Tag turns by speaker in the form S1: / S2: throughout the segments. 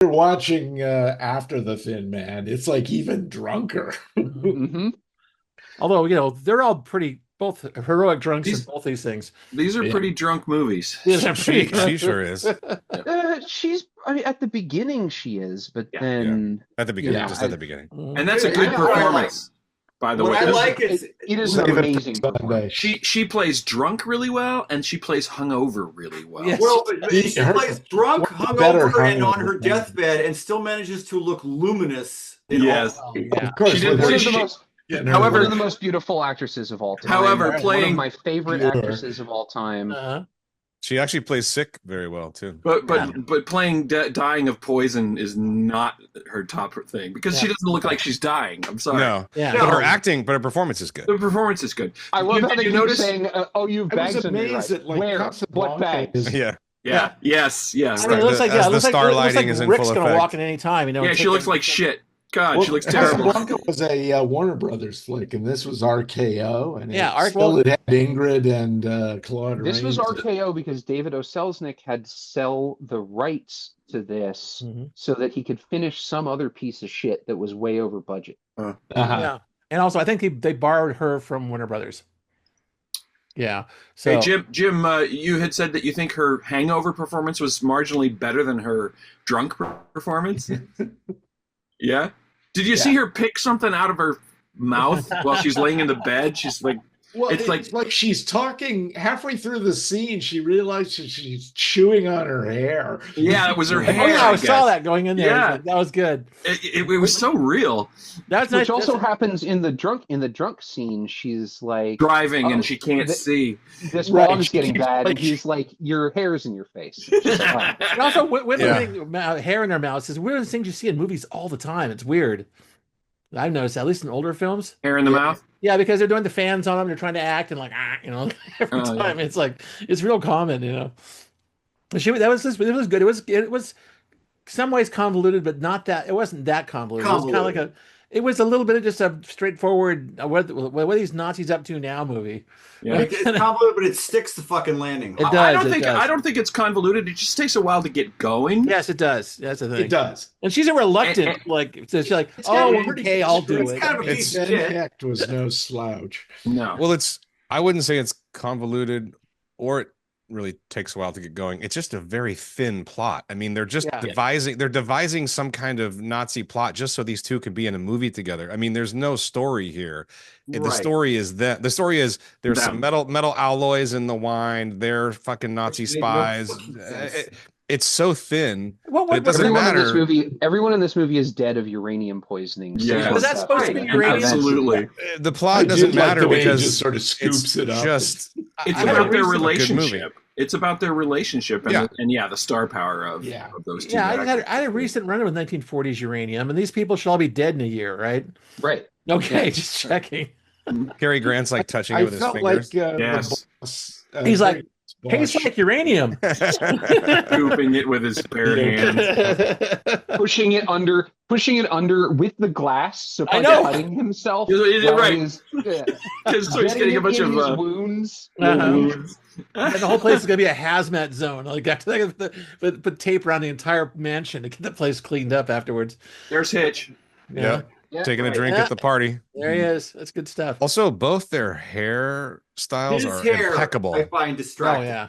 S1: watching After the Thin Man, it's like even drunker.
S2: Hmm.
S3: Although, they're all pretty both heroic drunks in
S4: These
S3: both these things.
S4: these are
S1: Yeah.
S4: pretty drunk movies.
S3: These are pretty
S5: She sure is.
S2: I mean, at the beginning she is, but
S4: Yeah.
S2: then
S5: At the beginning,
S2: Yeah,
S5: just at the beginning.
S4: And that's a good
S6: I- I-
S4: performance, by the way.
S6: What I like
S2: it,
S6: is
S2: it is an
S1: Save it for
S2: amazing
S1: Sunday.
S2: performance.
S4: She plays drunk really well, and she plays hungover really well.
S3: Yes.
S6: well, she
S1: Her-
S6: plays drunk,
S1: better
S6: hungover, and on
S1: hungover.
S6: her deathbed, and still manages to look luminous. In
S4: Yes.
S6: all.
S3: Yeah.
S1: Of course,
S4: She didn't
S1: with
S2: One
S1: her
S2: of the
S4: she-
S2: most
S1: getting her
S4: however-
S2: one of the most beautiful actresses of all time.
S4: However,
S2: One of
S4: playing-
S2: my favorite
S1: Pure.
S2: actresses of all time.
S5: She actually plays sick very well too.
S4: But playing dying of poison is not her top thing because she
S3: Yeah.
S4: doesn't look like she's dying. I'm sorry.
S5: No,
S3: Yeah.
S5: but her acting, but her performance is good.
S4: The performance is good.
S2: I love how
S4: Did
S2: they
S4: you
S2: keep
S4: notice?
S2: saying, "Oh, you have
S1: I was
S2: bags under your
S1: amazed
S2: eyes."
S1: at like
S2: Where? What
S1: Casablanca
S2: bags?
S1: is-
S5: Yeah,
S4: Yeah. Yes. Yes.
S3: I mean, it
S4: right.
S3: looks like
S5: As the
S3: it looks like,
S5: star
S3: it looks
S5: lighting
S3: like
S5: is in
S3: Rick's
S5: full
S3: gonna
S5: effect.
S3: walk in any time.
S4: Yeah. She looks like shit. God, she looks terrible.
S1: Casablanca was a Warner Brothers flick, and this was RKO, and
S3: Yeah,
S1: it had Ingrid and Claude
S2: This was
S1: Rains.
S2: RKO because David O. Selznick had to sell the rights to this
S3: Mhm.
S2: so that he could finish some other piece of shit that was way over budget.
S1: Uh-huh.
S3: Yeah, and also I think they borrowed her from Warner Brothers. Yeah. So
S4: Hey, Jim, you had said that you think her hangover performance was marginally better than her drunk performance. Yeah. Did you see her pick something out of her mouth while she's laying in the bed? She's like,
S1: Well,
S4: It's
S1: it's
S4: like-
S1: like she's talking halfway through the scene. She realizes she's chewing on her hair.
S4: yeah, it was her
S3: Oh
S4: hair.
S3: yeah, I
S4: guess.
S3: saw that going in there.
S4: Yeah.
S3: That was good.
S4: It was so real.
S3: That's nice.
S2: Which also happens in the drunk scene. She's like,
S4: Driving
S2: Oh,
S4: and she can't
S2: the-
S4: see.
S2: "This
S1: Right,
S2: fog's getting
S1: she's
S2: bad," and
S1: like-
S2: he's like, "Your hair's in your face." It's just fine.
S3: And also, women
S5: Yeah.
S3: having hair in their mouths is weird things you see in movies all the time. It's weird. I've noticed, at least in older films.
S4: Hair in the mouth.
S3: Yeah, because they're doing the fans on them. They're trying to act and every
S4: Oh, yeah.
S3: time. It's like it's real common. But it was good. It was some ways convoluted, but not that. It wasn't that convoluted. It was kind of like it was a little bit of just a straightforward what are these Nazis up to now movie.
S4: Yeah.
S3: Like,
S6: It's convoluted, but it sticks the fucking landing.
S3: It does.
S4: I don't think it's convoluted. It just takes a while to get going.
S3: Yes, it does. That's the thing.
S1: It does.
S3: And she's a reluctant, so she's like,
S1: It's gotta
S3: oh,
S1: be pretty
S3: okay, I'll do
S6: It's
S3: it.
S6: kind of a piece of
S1: Ben
S6: shit.
S1: Hecht was no slouch.
S4: No.
S5: Well, I wouldn't say it's convoluted or it really takes a while to get going. It's just a very thin plot. I mean, they're just
S3: Yeah.
S5: devising some kind of Nazi plot just so these two can be in a movie together. I mean, there's no story here. The
S6: Right.
S5: story is that there's some
S4: Them.
S5: metal alloys in the wine. They're fucking Nazi
S6: Which made no
S5: spies.
S6: fucking sense.
S5: It's so thin.
S3: What,
S5: But it doesn't
S2: Everyone in this movie is dead of uranium poisoning.
S4: Yeah.
S3: Was that supposed to be
S6: Right.
S3: uranium?
S4: Absolutely.
S5: The
S1: I
S5: plot
S1: did
S5: doesn't
S1: like
S5: matter
S1: the way he
S5: because
S1: just sort of scoops
S5: it's
S1: it up.
S5: just
S4: It's
S3: I
S4: about
S3: have
S4: their
S3: a reason-
S5: Good movie.
S4: relationship. It's about their relationship and
S5: Yeah.
S4: the star power of those two.
S3: Yeah,
S4: actors.
S3: I had a recent run with 1940s uranium, and these people should all be dead in a year, right?
S2: Right.
S3: Okay, just checking.
S5: Cary Grant's like touching it
S1: I
S5: with his
S1: felt
S5: fingers.
S1: like
S4: Yes.
S1: the boss,
S3: He's like,
S1: Bosch.
S3: tastes like uranium.
S4: Scooping it with his bare hands.
S2: Pushing it under with the glass, so
S3: I
S2: by
S3: know.
S2: cutting himself.
S4: You're
S2: while
S4: right.
S2: he's,
S4: Just starts getting a bunch
S2: in
S4: of
S2: his wounds.
S4: wounds.
S3: And the whole place is gonna be a hazmat zone. Like after put tape around the entire mansion to get the place cleaned up afterwards.
S4: There's Hitch.
S5: Yeah.
S2: Yeah,
S5: Taking a
S2: right.
S5: drink at the party.
S3: There he is. That's good stuff.
S5: Also, both their hairstyles
S6: His
S5: are
S6: hair,
S5: impeccable.
S6: I find
S3: Oh
S6: distracting.
S3: yeah.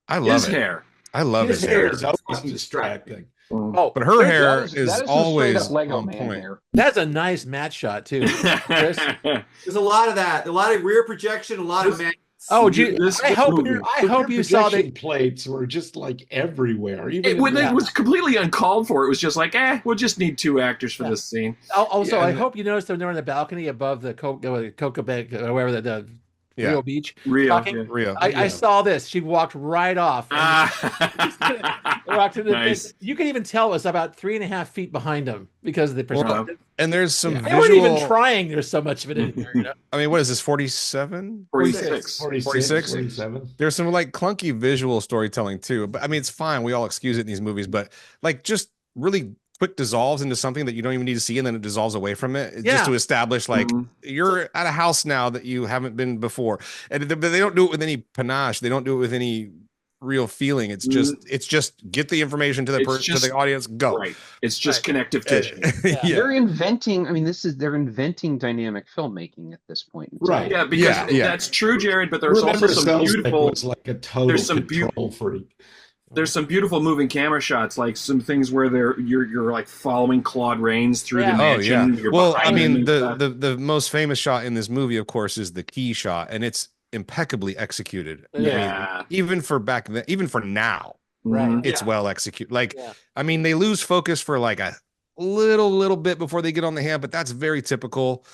S5: I love
S4: His
S5: it.
S4: hair.
S5: I love his,
S1: His
S5: hair.
S1: hair is always distracting.
S3: Oh,
S5: But her hair
S2: That
S5: is
S2: just straight
S5: always
S2: up Lego
S5: on
S2: Man
S5: point.
S2: hair.
S3: that's a nice match shot too. Chris?
S6: There's a lot of that. A lot of rear projection, a lot of man.
S3: Oh, gee,
S4: This
S3: I hope
S4: movie.
S3: you saw
S1: Projection
S3: that.
S1: plates were just like everywhere. Even
S4: When
S1: in
S4: it was completely uncalled for, it was just like, we'll just need two actors for this scene.
S3: Also,
S1: Yeah,
S3: I
S1: and-
S3: hope you noticed they're on the balcony above the Coca Bank, or wherever the
S5: Yeah.
S3: Rio Beach.
S4: Real.
S3: Talking-
S4: Yeah.
S5: Rio.
S3: I saw this. She walked right off. Walked to the,
S4: Nice.
S3: You can even tell it was about 3.5 feet behind him because of the perspective.
S5: And there's some
S3: They weren't even
S5: visual.
S3: trying. There's so much of it in here.
S5: I mean, what is this? 47?
S4: 46.
S5: 46?
S1: 47.
S5: There's some like clunky visual storytelling too. But I mean, it's fine. We all excuse it in these movies. But like, just really quick dissolves into something that you don't even need to see, and then it dissolves away from it,
S3: Yeah.
S5: just to establish like
S4: Mhm.
S5: you're at a house now that you haven't been before. And but they don't do it with any panache. They don't do it with any real feeling. It's just get the information to the audience. Go.
S4: Right. It's just connective tissue.
S5: Yeah.
S2: They're inventing. I mean, they're inventing dynamic filmmaking at this point.
S1: Right.
S4: Yeah, because that's true, Jared. But there's also some beautiful.
S1: Was like a total
S4: there's some
S1: control freak.
S4: There's some beautiful moving camera shots, like some things where you're like following Claude Rains through the mansion.
S5: Oh yeah. Well, I mean, the most famous shot in this movie, of course, is the key shot, and it's impeccably executed.
S4: Yeah.
S5: I mean, even for back then, even for now,
S3: Right.
S5: it's well executed. Like, I mean, they lose focus for like a little bit before they get on the hand, but that's very typical.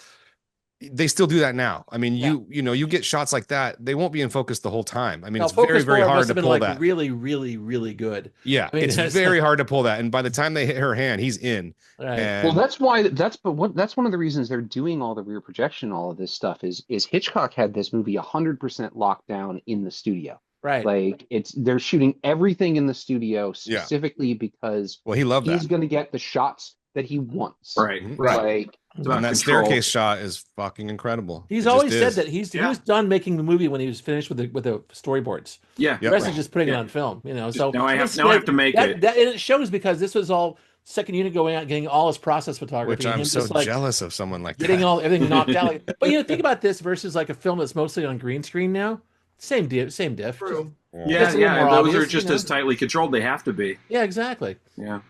S5: They still do that now. I mean, you get shots like that, they won't be in focus the whole time. I mean, it's very, very hard to pull that.
S3: Really, really, really good.
S5: Yeah,
S3: I mean,
S5: it's very hard to pull that. And by the time they hit her hand, he's in.
S3: Right.
S5: And
S2: Well, that's one of the reasons they're doing all the rear projection, all of this stuff is Hitchcock had this movie 100% locked down in the studio.
S3: Right.
S2: Like they're shooting everything in the studio specifically because
S5: he loved
S2: he's
S5: that.
S2: going to get the shots that he wants.
S4: Right.
S2: Like,
S5: and that staircase shot is fucking incredible.
S3: He's always said that he was done making the movie when he was finished with the storyboards.
S4: Yeah.
S3: The rest is just putting it on film, So
S4: now I have to make it.
S3: And it shows because this was all second unit going out, getting all his process photography.
S5: Which I'm so jealous of someone like
S3: getting
S5: that.
S3: everything knocked out. But think about this versus like a film that's mostly on green screen now. Same diff.
S6: True.
S4: Those are just as tightly controlled. They have to be.
S3: Yeah, exactly.
S4: Yeah.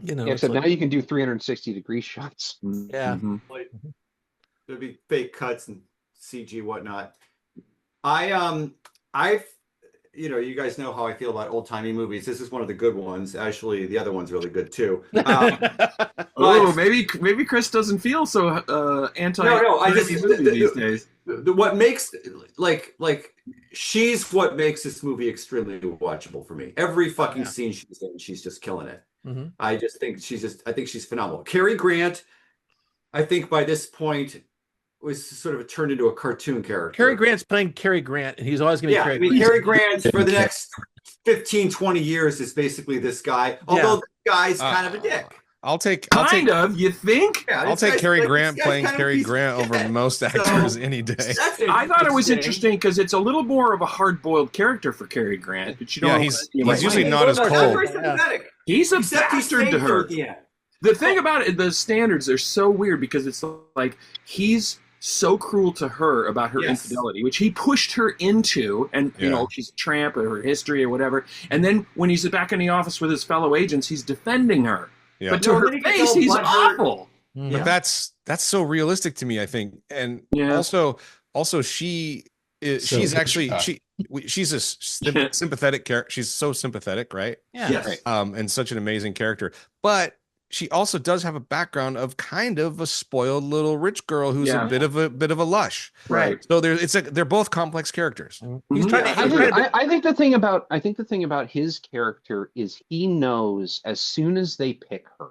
S2: Except now you can do 360-degree shots.
S3: Yeah.
S6: There'd be fake cuts and CG whatnot. I've you guys know how I feel about old timey movies. This is one of the good ones. Actually, the other one's really good too.
S4: Maybe Chris doesn't feel so anti.
S6: No, I just
S4: movie these days.
S6: What makes she's what makes this movie extremely watchable for me. Every fucking scene she's in, she's just killing it.
S3: Mm-hmm.
S6: I think she's phenomenal. Cary Grant, I think by this point was sort of turned into a cartoon character.
S3: Cary Grant's playing Cary Grant, and he's always going to be Cary Grant.
S6: Cary Grant for the next 15, 20 years is basically this guy. Although the guy's kind of a dick.
S5: I'll take
S4: you think?
S6: Yeah,
S5: I'll take Cary Grant playing Cary Grant over most actors any day.
S4: I thought it was interesting because it's a little more of a hard-boiled character for Cary Grant. But
S5: he's usually not as cold.
S4: He's a bastard to her. The thing about it, the standards are so weird because it's like he's so cruel to her about her infidelity, which he pushed her into, and she's a tramp or her history or whatever. And then when he's back in the office with his fellow agents, he's defending her. Yeah. But to her face, he's awful.
S5: But that's so realistic to me, I think. And also she's a sympathetic character. She's so sympathetic, right?
S3: Yeah.
S4: Yes.
S5: And such an amazing character. But she also does have a background of kind of a spoiled little rich girl who's a bit of a lush.
S4: Right.
S5: So they're both complex characters.
S2: I think the thing about his character is he knows as soon as they pick her,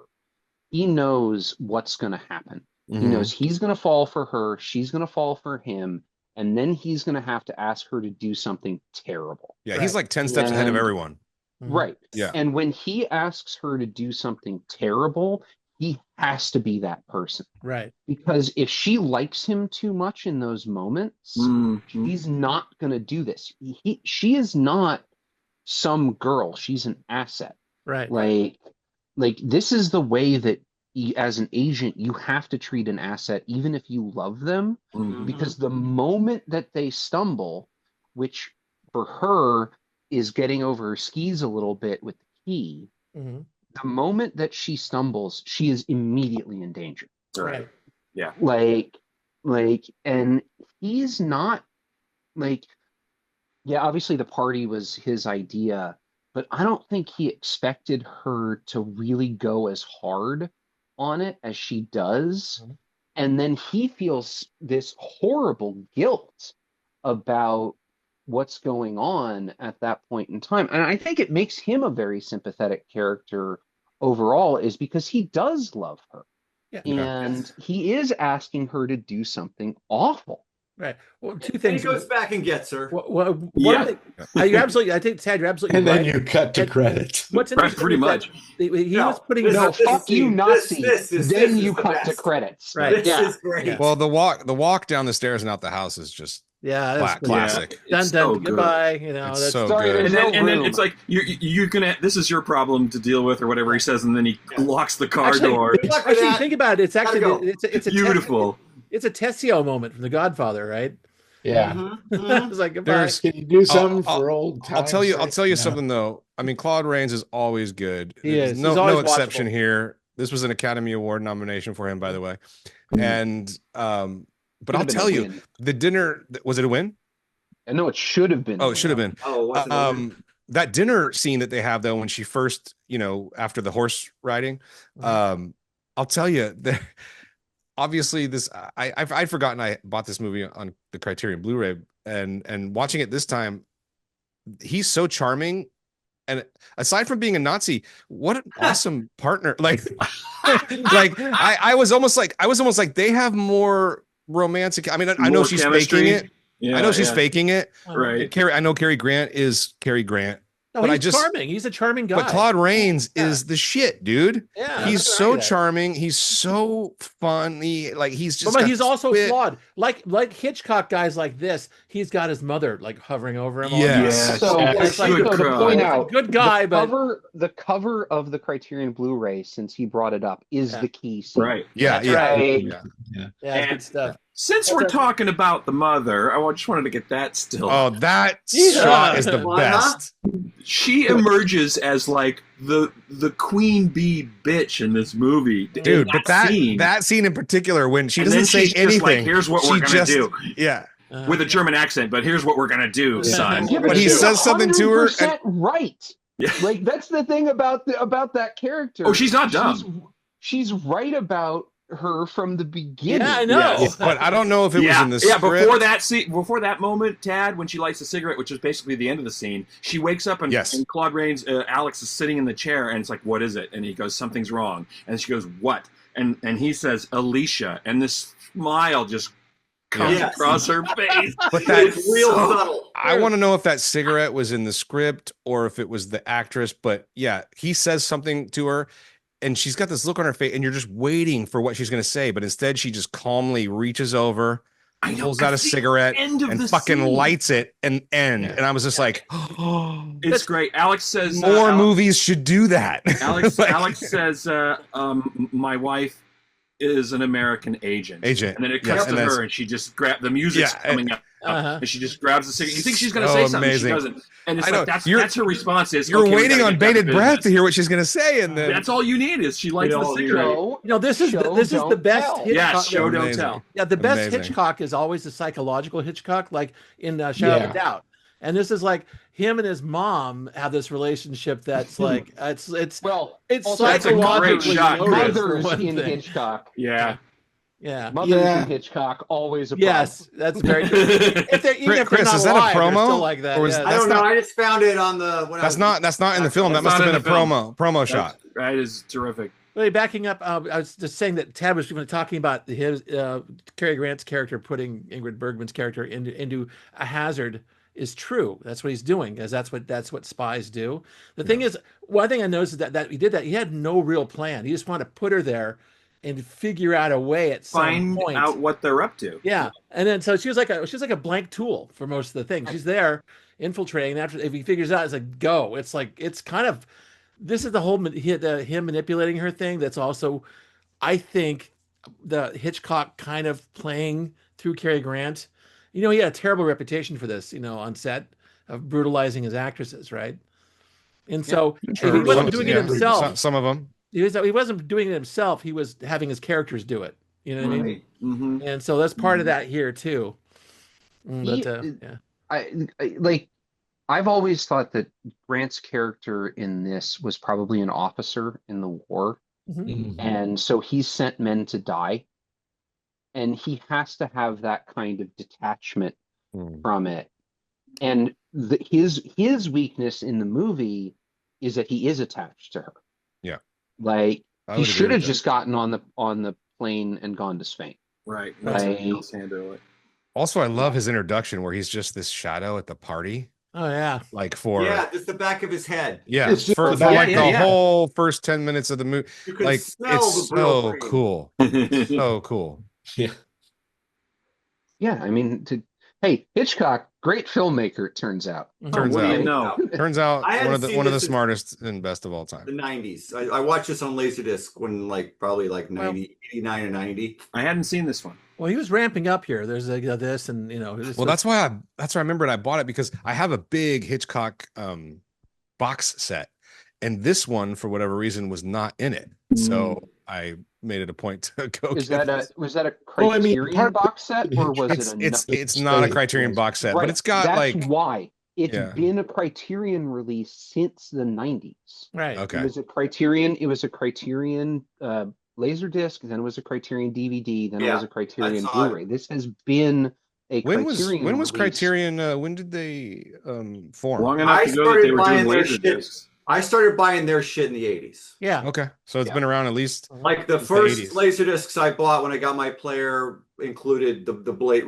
S2: he knows what's going to happen. He knows he's going to fall for her, she's going to fall for him, and then he's going to have to ask her to do something terrible.
S5: Yeah, he's like 10 steps ahead of everyone.
S2: Right.
S5: Yeah.
S2: And when he asks her to do something terrible, he has to be that person.
S3: Right.
S2: Because if she likes him too much in those moments, he's not going to do this. She is not some girl. She's an asset.
S3: Right.
S2: Like this is the way that as an agent, you have to treat an asset, even if you love them, because the moment that they stumble, which for her is getting over her skis a little bit with the key, the moment that she stumbles, she is immediately in danger.
S4: Right. Yeah.
S2: And he's not obviously the party was his idea, but I don't think he expected her to really go as hard on it as she does. And then he feels this horrible guilt about what's going on at that point in time. And I think it makes him a very sympathetic character overall, is because he does love her. Yeah. And he is asking her to do something awful.
S3: Right. Well, two things.
S6: He goes back and gets her.
S3: You're absolutely. I think, Tad, you're absolutely.
S1: And
S3: right.
S1: then you cut to credits.
S3: What's interesting?
S4: Pretty much.
S3: He was putting.
S2: Fuck you, Nazi. Then you cut to credits.
S3: Right.
S6: This is great.
S5: Well, the walk down the stairs and out the house is just
S3: Yeah, that's good.
S5: Classic.
S3: Dun
S4: It's
S3: dun
S4: so good.
S3: goodbye. You know,
S5: It's
S3: that's
S5: so
S2: Sorry,
S5: good.
S2: there's
S4: And then
S2: no
S4: it's
S2: room.
S4: like you're gonna. This is your problem to deal with, or whatever he says, and then he locks the car
S3: Actually,
S4: door.
S6: Good luck with
S3: actually
S6: that.
S3: think about it. It's
S6: Gotta
S3: actually
S6: go.
S3: it's a
S4: Beautiful.
S3: It's a Tessio moment from The Godfather, right?
S1: Yeah.
S3: It's like goodbye.
S5: There's
S1: Can you do something
S5: I'll-
S1: for old times?
S5: I'll tell you something though. I mean, Claude Rains is always good.
S3: He
S5: There's
S3: is.
S5: no
S3: He's always
S5: exception
S3: watchable.
S5: here. This was an Academy Award nomination for him, by the way. And but I'll
S2: Could've been
S5: tell
S2: a
S5: you,
S2: win.
S5: the dinner, was it a win?
S2: I know it should have been.
S5: Oh, it should have been.
S6: Oh, it wasn't a win.
S5: That dinner scene that they have though, when she first, after the horse riding, I'll tell you that obviously this, I'd forgotten I bought this movie on the Criterion Blu-ray, and watching it this time, he's so charming. And aside from being a Nazi, what an awesome partner. Like I was almost like they have more romantic. I mean, I know
S4: More
S5: she's
S4: chemistry.
S5: faking it.
S4: Yeah,
S5: I know she's
S4: yeah.
S5: faking it.
S4: Right.
S5: I know Cary Grant is Cary Grant.
S3: No,
S5: but
S3: he's charming. He's a charming guy.
S5: But Claude Rains is the shit, dude.
S3: Yeah,
S5: He's
S3: that's
S5: so
S3: right.
S5: charming. He's so funny. Like he's just.
S3: But
S5: got
S3: he's also
S5: wit.
S3: flawed. Like Hitchcock guys like this, he's got his mother like hovering over him. All
S5: Yes.
S3: the time.
S2: So,
S3: It's like,
S4: Good
S2: so to
S4: cry.
S2: point
S3: he's a
S2: out,
S3: good guy, but
S2: the cover of the Criterion Blu-ray, since he brought it up, is
S3: Yeah.
S2: the key scene.
S4: Right.
S5: Yeah,
S3: That's
S5: yeah.
S3: right.
S5: yeah.
S3: yeah, it's
S4: And-
S3: good stuff.
S4: Since we're talking about the mother, I just wanted to get that still.
S5: Oh, that
S3: Yeah.
S5: shot is the
S6: Why
S5: best.
S4: She emerges as like the queen bee bitch in this movie,
S5: Dude, but
S4: scene.
S5: that scene in particular, when she
S4: And
S5: doesn't
S4: then
S5: say
S4: she's just
S5: anything,
S4: like, here's what we're
S5: she
S4: gonna
S5: just
S4: do
S5: yeah.
S4: with a German accent, but here's what we're gonna do, son.
S2: Yeah,
S5: But he
S2: she's
S5: says something to her,
S2: 100% right.
S4: Yeah.
S2: Like that's the thing about that character.
S4: Oh, she's not dumb.
S2: She's right about her from the beginning.
S3: Yeah, I know.
S4: Yes.
S5: But I don't know if it was in the
S4: yeah.
S5: script.
S4: Before that moment, Tad, when she lights a cigarette, which is basically the end of the scene, she wakes up and,
S5: Yes.
S4: and Claude Rains, Alex is sitting in the chair, and it's like, "What is it?" And he goes, "Something's wrong." And she goes, "What?" And he says, "Alicia," and this smile just comes
S6: Yes.
S4: across her face.
S5: But that
S6: It's real subtle.
S5: I want to know if that cigarette was in the script or if it was the actress. But yeah, he says something to her, and she's got this look on her face, and you're just waiting for what she's going to say. But instead, she just calmly reaches over,
S4: I know,
S5: pulls out a
S4: 'cause the
S5: cigarette,
S4: end of
S5: and
S4: the
S5: fucking
S4: scene.
S5: lights it and end.
S1: Yeah.
S5: And I was just like, oh,
S4: It's great. Alex says
S5: more movies should do that.
S4: Alex
S5: Like-
S4: Alex says, "My wife is an American agent."
S5: Agent.
S4: And then it
S5: Yes,
S4: cuts
S5: and
S4: to
S5: that's-
S4: her, and she just the music's
S5: Yeah,
S4: coming up,
S3: Uh-huh.
S4: and she just grabs the cigarette. You think she's going to
S5: So
S4: say something,
S5: amazing.
S4: she doesn't. And it's
S5: I know.
S4: like that's
S5: You're-
S4: her response is,
S5: You're
S4: "Okay, we
S5: waiting
S4: gotta
S5: on
S4: get down
S5: bated
S4: to
S5: breath
S4: business."
S5: to hear what she's going to say, and then
S4: That's all you need is she lights the
S6: all you
S4: cigarette.
S2: Show,
S3: You know, this is
S2: show,
S3: the
S2: don't
S3: best
S2: tell.
S3: Hitchcock.
S4: Yes, show don't
S5: Amazing.
S4: tell.
S3: Yeah, the best
S5: Amazing.
S3: Hitchcock is always the psychological Hitchcock, like in Shadow of a Doubt. And this is like him and his mom have this relationship that's like it's
S2: Well,
S3: it's
S2: also, that's a great
S3: psychologically
S4: shot, Chris.
S3: loaded, for
S2: mothers
S3: one
S2: in
S3: thing.
S2: Hitchcock.
S4: Yeah.
S3: Yeah.
S2: Mothers
S1: Yeah.
S2: in Hitchcock always a
S3: Yes, that's very true. If they're, even if they're
S5: Chris,
S3: not
S5: is that a
S3: alive, they're
S5: promo?
S3: still like that.
S5: Or is
S3: yeah.
S6: I
S5: That's
S6: don't know.
S5: not-
S6: I just found it on the. When I
S5: that's
S6: was-
S5: not in the film. That
S4: That's
S5: must have
S4: not
S5: been a
S4: in the film.
S5: promo shot.
S4: That is terrific.
S3: Really backing up, I was just saying that Tad was even talking about his Cary Grant's character putting Ingrid Bergman's character into a hazard is true. That's what he's doing, because that's what spies do. The thing is, one thing I noticed is that he did that. He had no real plan. He just wanted to put her there and figure out a way at some
S4: Find
S3: point.
S4: out what they're up to.
S3: Yeah, and then so she was like a blank tool for most of the things. She's there infiltrating, and after if he figures out, it's like go. It's like it's kind of this is the whole him manipulating her thing. That's also, I think, the Hitchcock kind of playing through Cary Grant. You know, he had a terrible reputation for this. You know, on set of brutalizing his actresses, right? And so if he wasn't doing it himself.
S5: Some of them.
S3: He wasn't doing it himself. He was having his characters do it. You know what I mean?
S4: Mm-hmm.
S3: And so that's part of that here too. But yeah,
S2: I've always thought that Grant's character in this was probably an officer in the war, and so he's sent men to die, and he has to have that kind of detachment from it. And his weakness in the movie is that he is attached to her.
S5: Yeah.
S2: Like
S5: I
S2: he
S5: would
S2: should
S5: agree
S2: have
S5: with
S2: just gotten on the plane and gone to Spain.
S4: Right.
S2: Right.
S4: That's something else handle it.
S5: Also, I love his introduction where he's just this shadow at the party,
S3: oh yeah,
S5: like for
S6: Yeah, just the back of his head.
S5: yeah,
S3: It's just
S5: for
S3: the
S5: like the
S3: yeah.
S5: whole first 10 minutes of the movie.
S6: You can
S5: Like
S6: smell
S5: it's
S6: the real
S5: so
S6: cream.
S5: cool, so cool.
S2: Yeah, I mean Hey, Hitchcock, great filmmaker, it turns out.
S5: Turns
S4: what do
S5: out.
S4: you know?
S5: Turns out
S6: I hadn't seen
S5: one of the
S6: this in
S5: smartest and best of all
S6: the
S5: time.
S6: 90s. I watched this on Laserdisc when probably 90, 89 or 90.
S4: I hadn't seen this one.
S3: Well, he was ramping up here. There's this, and
S5: Well, that's why I remembered I bought it, because I have a big Hitchcock box set, and this one for whatever reason was not in it. So I made it a point to go.
S2: Was
S5: get
S2: that a
S1: Well, I mean,
S2: Criterion
S1: part-
S2: box set, or was
S5: it's not a Criterion box set, but it's got
S2: That's
S5: like
S2: why it's
S5: Yeah.
S2: been a Criterion release since the 90s.
S3: right.
S5: okay.
S2: It was a Criterion. It was a Criterion Laserdisc. Then it was a Criterion DVD. Then it was a Criterion
S6: saw it.
S2: Blu-ray. This has been a
S5: When
S2: Criterion.
S5: was
S2: release.
S5: Criterion? When did they form?
S4: Long enough
S6: I
S4: to go that they
S6: started
S4: were
S6: buying
S4: doing
S6: their
S4: laser
S6: shit.
S4: discs.
S6: I started buying their shit in the 80s.
S3: Yeah.
S5: Okay, so it's
S6: Yeah.
S5: been around at least.
S6: Like the
S5: Since
S6: first
S5: the 80s.
S6: Laserdiscs I bought when I got my player included the Blade.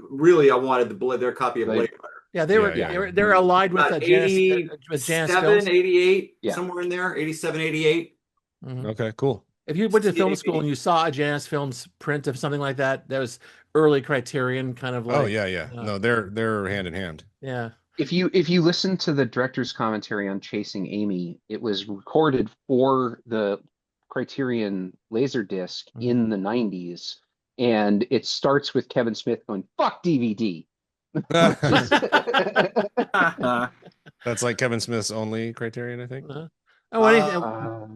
S6: Really, I wanted their copy of
S2: Blade.
S6: Blade Runner.
S3: Yeah, they
S5: Yeah,
S3: were
S5: yeah.
S3: they're allied with
S6: About
S3: Janus
S6: 87,
S3: Films.
S6: 88,
S2: Yeah.
S6: somewhere in there, 87, 88.
S3: Mhm.
S5: Okay, cool.
S3: If you went to film
S6: 68.
S3: school and you saw a Janus Films print of something like that, that was early Criterion, kind of like.
S5: Oh yeah. No, they're hand in hand.
S3: Yeah.
S2: If you listen to the director's commentary on Chasing Amy, it was recorded for the Criterion Laserdisc in the 90s, and it starts with Kevin Smith going "fuck DVD."
S5: That's like Kevin Smith's only Criterion, I think.
S3: Oh,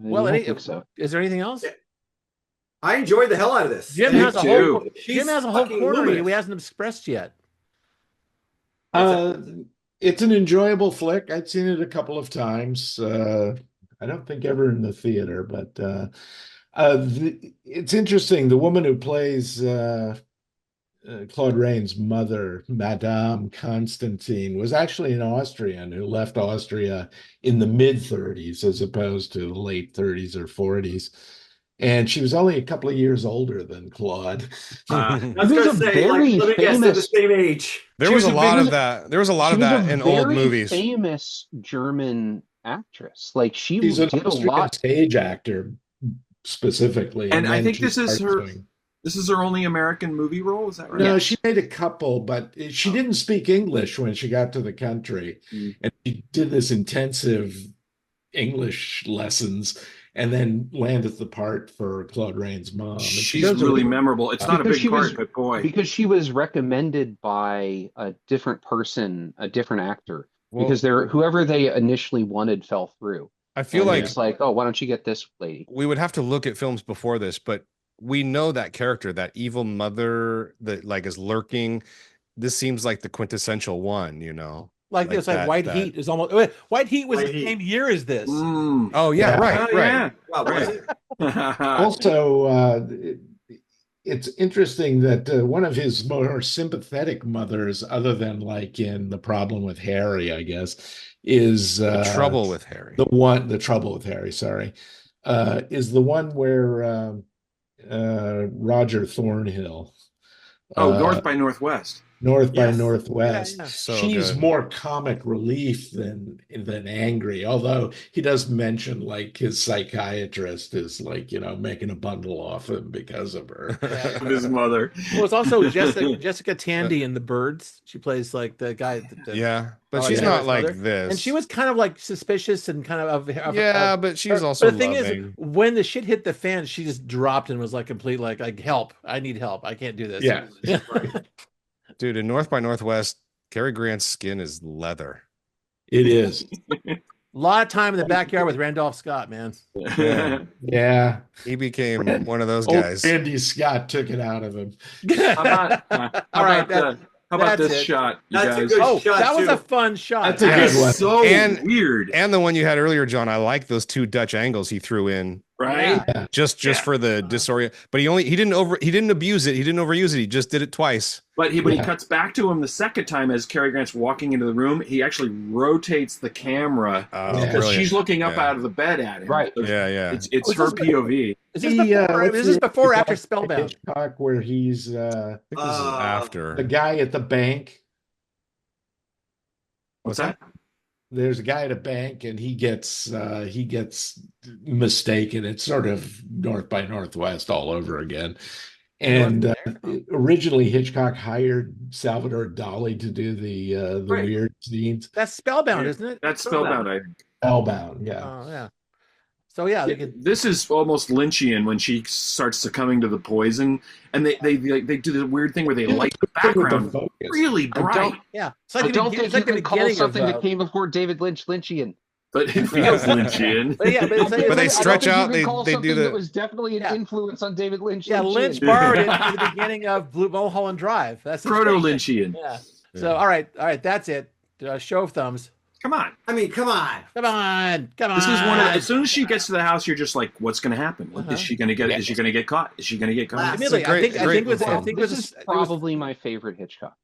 S3: well,
S2: I think so.
S3: is there anything else?
S6: I enjoyed the hell out of this.
S3: Jim
S6: And
S3: has a
S4: too.
S3: whole
S6: she's
S3: Jim has a whole
S6: fucking
S3: corner
S6: luminous.
S3: he hasn't expressed yet.
S1: It's an enjoyable flick. I'd seen it a couple of times. I don't think ever in the theater, but it's interesting. The woman who plays Claude Rains' mother, Madame Constantine, was actually an Austrian who left Austria in the mid-30s as opposed to the late 30s or 40s. And she was only a couple of years older than Claude.
S6: I was
S2: She
S6: going
S2: was
S6: to
S2: a
S6: say,
S2: very
S6: let me guess, they're the
S2: famous-
S6: same age.
S5: There
S2: She
S5: was a
S2: was a
S5: lot
S2: big-
S5: of that. There was a lot
S2: She
S5: of
S2: was
S5: that
S2: a
S5: in old
S2: very
S5: movies.
S2: famous German actress. Like she
S1: She's an
S2: did a
S1: Austrian
S2: lot.
S1: stage actor specifically.
S4: And I
S1: then
S4: think
S1: she
S4: this is
S1: started
S4: her-
S1: doing-
S4: This is her only American movie role, is that right?
S1: No,
S2: Yes.
S1: she made a couple, but she didn't speak English when she got to the country.
S4: Mm.
S1: And she did this intensive English lessons and then landed the part for Claude Rains' mom. And she
S4: She's
S1: does a-
S4: really memorable. It's not a
S2: Because
S4: big
S2: she
S4: part,
S2: was-
S4: but boy.
S2: Because she was recommended by a different person, a different actor,
S5: Well,
S2: because whoever they initially wanted fell through.
S5: I feel
S2: And
S5: like
S2: it's like, oh, why don't you get this lady?
S5: we would have to look at films before this, but we know that character, that evil mother that like is lurking. This seems like the quintessential one, you know.
S3: Like this, like
S5: that-
S3: White
S5: that-
S3: Heat is almost White Heat was
S6: White
S3: the
S6: Heat.
S3: same year as this.
S4: Mm.
S5: Oh yeah,
S1: Yeah.
S5: right,
S4: Oh,
S5: right.
S6: Wow, was it?
S1: Also, it's interesting that one of his more sympathetic mothers, other than like in The Problem with Harry, I guess, is
S5: The Trouble with Harry.
S1: The Trouble with Harry, sorry, is the one where Roger Thornhill.
S4: Oh, North by Northwest.
S1: North by
S6: Yes.
S1: Northwest.
S3: Yeah.
S5: So
S1: She's
S5: good.
S1: more comic relief than angry, although he does mention like his psychiatrist is like, making a bundle off him because of her.
S4: Of his mother.
S3: Well, it's also Jessica Tandy in The Birds. She plays like the guy.
S5: Yeah, but
S3: Oh,
S5: she's
S3: yeah.
S5: not
S3: His
S5: like
S3: mother.
S5: this.
S3: And she was kind of like suspicious and kind of
S5: Yeah, but she was also
S3: But the thing
S5: loving.
S3: is, when the shit hit the fan, she just dropped and was like complete like help. I need help. I can't do this.
S1: Yeah.
S5: Dude, in North by Northwest, Cary Grant's skin is leather.
S1: It is.
S3: A lot of time in the backyard with Randolph Scott, man.
S1: Yeah.
S5: He became one of those
S1: Old
S5: guys.
S1: Andy Scott took it out of him.
S3: All right,
S4: how about
S3: that's
S4: this
S3: it.
S4: shot, you
S6: That's a
S4: guys?
S6: good
S3: Oh,
S6: shot,
S3: that was
S6: too.
S3: a fun shot.
S1: That's a
S4: That
S1: good
S4: is
S1: one.
S4: so
S5: And-
S4: weird,
S5: And the one you had earlier, John, I like those two Dutch angles he threw in
S4: right?
S3: Yeah.
S5: just for the disorient. But he didn't abuse it. He didn't overuse it. He just did it twice.
S4: But when he
S1: Yeah.
S4: cuts back to him the second time as Cary Grant's walking into the room, he actually rotates the camera
S5: Oh,
S4: because
S5: brilliant.
S4: she's looking up
S5: Yeah.
S4: out of the bed at him.
S2: Right.
S4: So
S5: Yeah.
S4: It's
S3: Was
S4: her
S3: this-
S4: POV.
S3: Is this before? Is this before or after Spellbound?
S1: Hitchcock, where he's
S5: I think this is after.
S1: the guy at the bank.
S4: What's that?
S1: There's a guy at a bank and he gets mistaken. It's sort of North by Northwest all over again. And
S3: Oh.
S1: originally Hitchcock hired Salvador Dali to do the
S6: Right.
S1: weird scenes.
S3: That's Spellbound, isn't it?
S4: That's Spellbound, I think.
S1: Spellbound, yeah.
S3: Oh yeah. So yeah, they could.
S4: This is almost Lynchian when she starts succumbing to the poison, and they do the weird thing where they light the background
S1: Focus.
S4: really bright,
S3: Yeah. It's
S2: I
S3: the
S2: don't
S3: begin-
S2: think
S3: it's like
S2: you
S3: the
S2: can call
S3: beginning
S2: something
S3: of,
S2: that came before David Lynch Lynchian.
S4: but it feels Lynchian.
S3: But yeah, but it's like,
S5: But they
S3: it's like-
S5: stretch out.
S2: They
S5: They
S2: call
S5: do
S2: something
S5: the.
S2: that was definitely an influence on David Lynch.
S3: Yeah,
S2: Lynchian.
S3: Lynch borrowed it for the beginning of Blue Mulholland Drive. That's the
S4: Proto
S3: thing.
S4: Lynchian.
S3: Yeah. So all right, that's it. Show of thumbs.
S4: Come on.
S6: I mean, come on.
S3: Come on.
S4: This is one of as soon as she gets to the house, you're just like, what's going to happen? Is she going to get? Is she going to get caught? Is she going to get caught?
S3: Admittedly,
S5: great-
S3: I think it was.
S5: great
S3: I think it
S2: This
S3: was.
S2: is
S3: It was
S2: probably my favorite Hitchcock.